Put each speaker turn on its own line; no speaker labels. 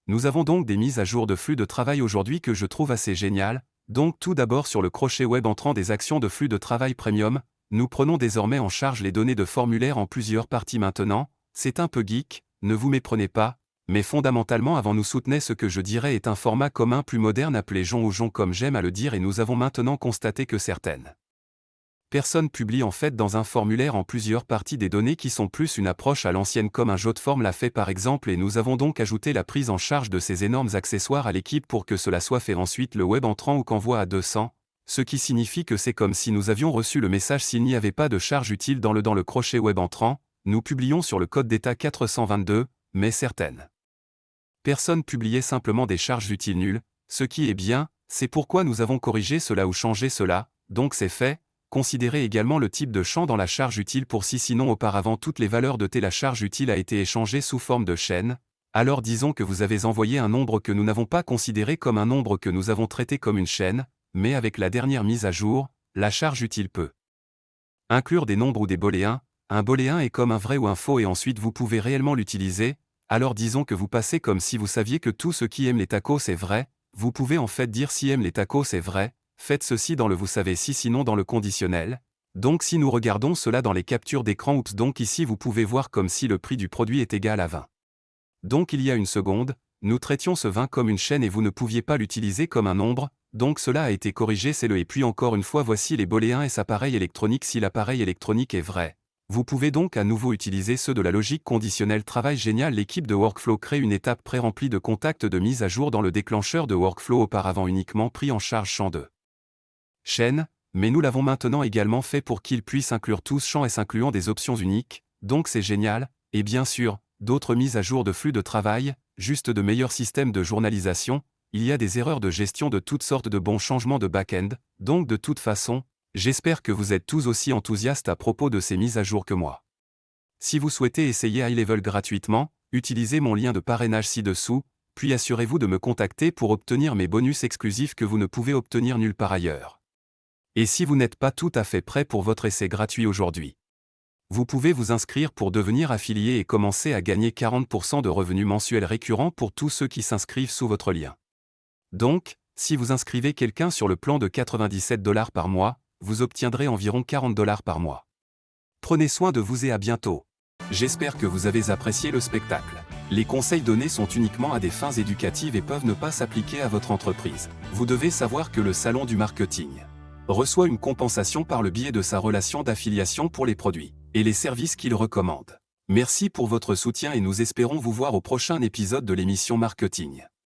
Nous avons donc des mises à jour de flux de travail aujourd'hui que je trouve assez géniales. Donc tout d'abord sur le crochet web entrant des actions de flux de travail premium, nous prenons désormais en charge les données de formulaire en plusieurs parties maintenant. C'est un peu geek, ne vous méprenez pas, mais fondamentalement avant nous soutenait ce que je dirais est un format commun plus moderne appelé Jon ou Jon comme j'aime à le dire et nous avons maintenant constaté que certaines personnes publient en fait dans un formulaire en plusieurs parties des données qui sont plus une approche à l'ancienne comme un Jotform l'a fait par exemple et nous avons donc ajouté la prise en charge de ces énormes accessoires à l'équipe pour que cela soit fait ensuite le web entrant ou qu'envoi à 200, ce qui signifie que c'est comme si nous avions reçu le message s'il n'y avait pas de charge utile dans le crochet web entrant, nous publions sur le code d'état 422, mais certaines personnes publiaient simplement des charges utiles nulles, ce qui est bien, c'est pourquoi nous avons corrigé cela ou changé cela, donc c'est fait. Considérez également le type de champ dans la charge utile pour si sinon auparavant toutes les valeurs de T la charge utile a été échangée sous forme de chaîne, alors disons que vous avez envoyé un nombre que nous n'avons pas considéré comme un nombre que nous avons traité comme une chaîne, mais avec la dernière mise à jour, la charge utile peut inclure des nombres ou des booléens, un booléen est comme un vrai ou un faux et ensuite vous pouvez réellement l'utiliser, alors disons que vous passez comme si vous saviez que tout ce qui aime les tacos est vrai, vous pouvez en fait dire si aime les tacos est vrai. Faites ceci dans le vous savez si sinon dans le conditionnel. Donc si nous regardons cela dans les captures d'écran oups donc ici vous pouvez voir comme si le prix du produit est égal à 20. Donc il y a une seconde, nous traitions ce 20 comme une chaîne et vous ne pouviez pas l'utiliser comme un nombre, donc cela a été corrigé c'est le et puis encore une fois voici les booléens et appareil électronique si l'appareil électronique est vrai. Vous pouvez donc à nouveau utiliser ceux de la logique conditionnelle travail génial l'équipe de Workflow crée une étape pré-remplie de contacts de mise à jour dans le déclencheur de Workflow auparavant uniquement pris en charge champ 2. Chaîne, mais nous l'avons maintenant également fait pour qu'il puisse inclure tous champs S incluant des options uniques, donc c'est génial, et bien sûr, d'autres mises à jour de flux de travail, juste de meilleurs systèmes de journalisation, il y a des erreurs de gestion de toutes sortes de bons changements de back-end, donc de toute façon, j'espère que vous êtes tous aussi enthousiastes à propos de ces mises à jour que moi. Si vous souhaitez essayer iLevel gratuitement, utilisez mon lien de parrainage ci-dessous, puis assurez-vous de me contacter pour obtenir mes bonus exclusifs que vous ne pouvez obtenir nulle part ailleurs. Et si vous n'êtes pas tout à fait prêt pour votre essai gratuit aujourd'hui, vous pouvez vous inscrire pour devenir affilié et commencer à gagner 40% de revenus mensuels récurrents pour tous ceux qui s'inscrivent sous votre lien. Donc, si vous inscrivez quelqu'un sur le plan de 97 $ par mois, vous obtiendrez environ 40 $ par mois. Prenez soin de vous et à bientôt. J'espère que vous avez apprécié le spectacle. Les conseils donnés sont uniquement à des fins éducatives et peuvent ne pas s'appliquer à votre entreprise. Vous devez savoir que le salon du marketing reçoit une compensation par le biais de sa relation d'affiliation pour les produits et les services qu'il recommande. Merci pour votre soutien et nous espérons vous voir au prochain épisode de l'émission Marketing.